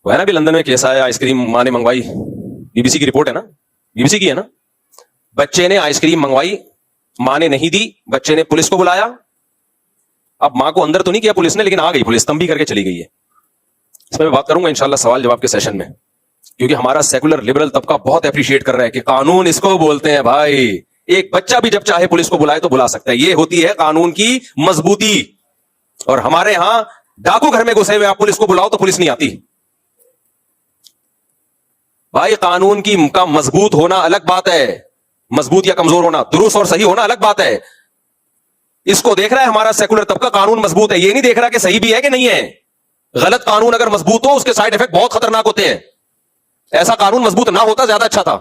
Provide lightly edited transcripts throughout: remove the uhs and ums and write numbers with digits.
وہ ہے نا بھی لندن میں کیس آیا, آئس کریم ماں نے منگوائی, BBC کی رپورٹ ہے نا, BBC کی ہے نا, بچے نے آئس کریم منگوائی, ماں نے نہیں دی, بچے نے پولیس کو بلایا. اب ماں کو اندر تو نہیں کیا پولیس نے, لیکن آ گئی پولیس, تنبیہ کر کے چلی گئی ہے. اس میں بات کروں گا انشاءاللہ سوال جواب کے سیشن میں, کیونکہ ہمارا سیکولر لبرل طبقہ بہت اپریشیٹ کر رہا ہے کہ قانون اس کو بولتے ہیں بھائی, ایک بچہ بھی جب چاہے پولیس کو بلائے تو بلا سکتا ہے, یہ ہوتی ہے قانون کی مضبوطی. اور ہمارے ہاں ڈاکو گھر میں گھسے ہوئے آپ پولیس کو بلاؤ تو پولیس نہیں آتی. بھائی قانون کی کا مضبوط ہونا الگ بات ہے, مضبوط یا کمزور ہونا, درست اور صحیح ہونا الگ بات ہے. اس کو دیکھ رہا ہے ہمارا سیکولر طبقہ قانون مضبوط ہے, یہ نہیں دیکھ رہا کہ صحیح بھی ہے کہ نہیں ہے. غلط قانون اگر مضبوط ہو اس کے سائیڈ افیکٹ بہت خطرناک ہوتے ہیں. ایسا قانون مضبوط نہ ہوتا زیادہ اچھا تھا.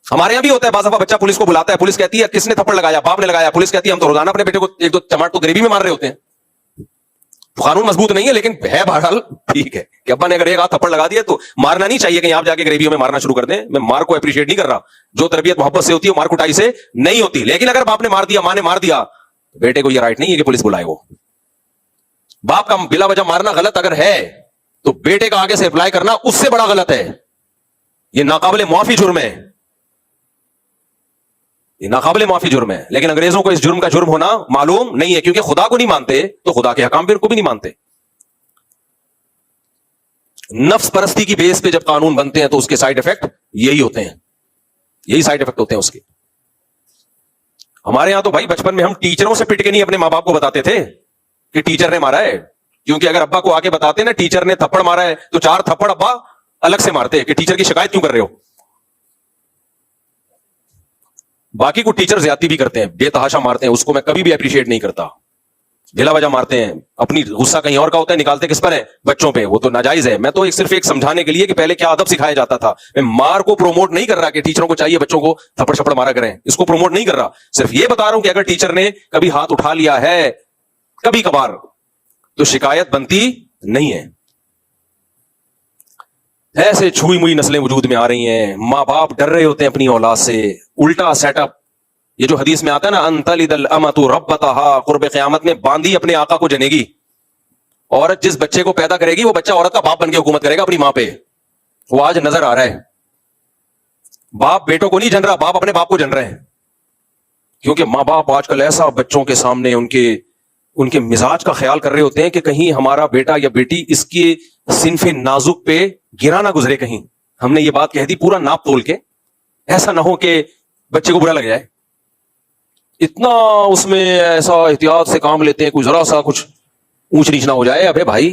ہمارے یہاں بھی ہوتا ہے بعض دفعہ بچہ پولیس کو بلاتا ہے, پولیس کہتی ہے کس نے تھپڑ لگایا, باپ نے لگایا, پولیس کہتی ہے ہم تو روزانہ اپنے بیٹے کو ایک دو چماٹ تو گریوی میں مار رہے ہوتے ہیں. قانون مضبوط نہیں ہے لیکن ہے بہرحال ٹھیک ہے کہ ابا نے اگر ایک ہاتھ تھپڑ لگا دیا تو مارنا نہیں چاہیے کہ آپ جا کے گریویوں میں مارنا شروع کر دیں. میں مار کو اپریشیٹ نہیں کر رہا, جو تربیت محبت سے ہوتی ہے مار کٹائی سے نہیں ہوتی. لیکن اگر باپ نے مار دیا, ماں نے مار دیا, بیٹے کو یہ رائٹ نہیں ہے کہ پولیس بلائے. وہ باپ کا بلا وجہ مارنا غلط اگر ہے تو بیٹے کا آگے سے اپلائی کرنا اس سے بڑا غلط ہے. یہ ناقابل معافی جرم ہے, یہ ناقابل معافی جرم ہے. لیکن انگریزوں کو اس جرم کا جرم ہونا معلوم نہیں ہے, کیونکہ خدا کو نہیں مانتے تو خدا کے حکام کو بھی نہیں مانتے. نفس پرستی کی بیس پہ جب قانون بنتے ہیں تو اس کے سائیڈ افیکٹ یہی ہوتے ہیں, یہی سائیڈ افیکٹ ہوتے ہیں اس کے. ہمارے یہاں تو بھائی بچپن میں ہم ٹیچروں سے پٹ کے نہیں اپنے ماں باپ کو بتاتے تھے کہ ٹیچر نے مارا ہے, کیونکہ اگر ابا کو آ کے بتاتے نا ٹیچر نے تھپڑ مارا ہے تو 4 تھپڑ ابا الگ سے مارتے کہ ٹیچر کی شکایت کیوں کر رہے ہو. باقی کو ٹیچر زیادتی بھی کرتے ہیں, بے تحاشا مارتے ہیں, اس کو میں کبھی بھی اپریشیٹ نہیں کرتا. بلا وجہ مارتے ہیں, اپنی غصہ کہیں اور کا ہوتا ہے, نکالتے کس پر ہے, بچوں پہ, وہ تو ناجائز ہے. میں تو صرف ایک سمجھانے کے لیے کہ پہلے کیا ادب سکھایا جاتا تھا. میں مار کو پروموٹ نہیں کر رہا کہ ٹیچروں کو چاہیے بچوں کو تھپڑ چھپڑ مارا کریں, اس کو پروموٹ نہیں کر رہا. صرف یہ بتا رہا ہوں کہ اگر ٹیچر نے کبھی ہاتھ اٹھا لیا ہے کبھی کبھار تو شکایت بنتی نہیں ہے. ایسے چھوئی موئی نسلیں وجود میں آ رہی ہیں, ماں باپ ڈر رہے ہوتے ہیں اپنی اولاد سے. الٹا سیٹ اپ, یہ جو حدیث میں آتا ہے نا انتلد الامۃ ربتہا, قرب قیامت میں باندھی اپنے آقا کو جنے گی. عورت جس بچے کو پیدا کرے گی وہ بچہ عورت کا باپ بن کے حکومت کرے گا اپنی ماں پہ. وہ آج نظر آ رہا ہے. باپ بیٹوں کو نہیں جن رہا, باپ اپنے باپ کو جن رہے ہیں, کیونکہ ماں باپ آج کل ایسا بچوں کے سامنے ان کے مزاج کا خیال کر رہے ہوتے ہیں کہ کہیں ہمارا بیٹا یا بیٹی اس کے صنف نازک پہ گرا نہ گزرے. کہیں ہم نے یہ بات کہہ دی پورا ناپ تول کے, ایسا نہ ہو کہ بچے کو برا لگ جائے. اتنا اس میں ایسا احتیاط سے کام لیتے ہیں, کوئی ذرا سا کچھ اونچ نیچ نہ ہو جائے. ابے بھائی